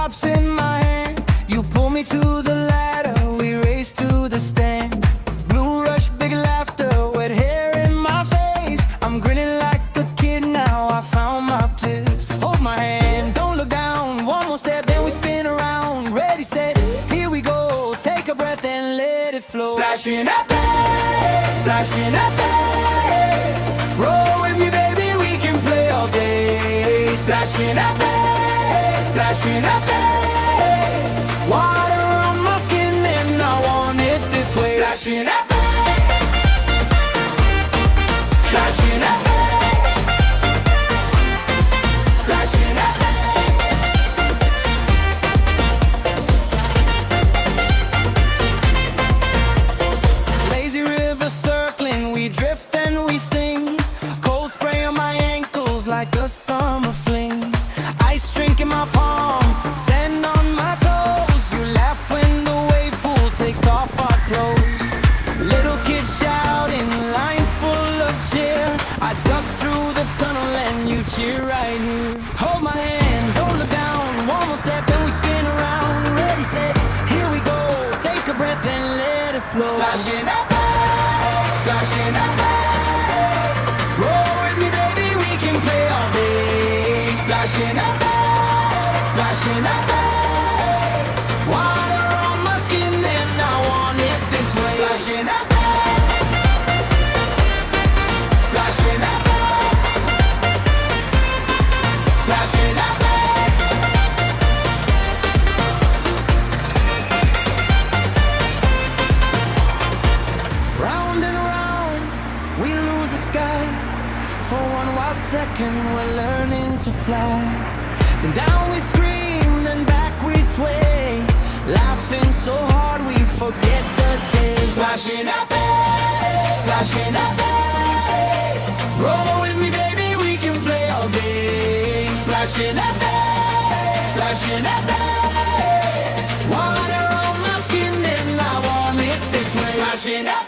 drops in my hand. You pull me to the ladder, we race to the stand. Blue rush, big laughter, wet hair in my face. I'm grinning like a kid now, I found my bliss. Hold my hand, don't look down. One more step, then we spin around. Ready, set, here we go. Take a breath and let it flow. Splashing up, splashing up. Roll with me, baby, we can play all day. Splashing up, splashing up. Water on my skin and I want it this way. Splashing up, splashing up, splashing up. Lazy river circling, we drift and we sing. Cold spray on my ankles like a summer fling. Ice drink in my palm, sand on my toes. You laugh when the wave pool takes off our clothes. Little kids shouting, lines full of cheer. I duck through the tunnel and you cheer right here. Hold my hand, don't look down. One more step then we spin around. Ready, set, here we go. Take a breath and let it flow. Splashing up, splashing up. Roll with me, baby, we can play all day. Splashing up, splashing up. Water on my skin and I want it this way. Splashing up, splashing up, splashing up. Round and round, we lose the sky. For one wild second, we're learning to fly. Then down we scream, then back we sway. Laughing so hard we forget the day. Splashing up, splashing up. Roll with me, baby, we can play all day. Splashing up, splashing up. Water on my skin and I want it this way. Splashing up.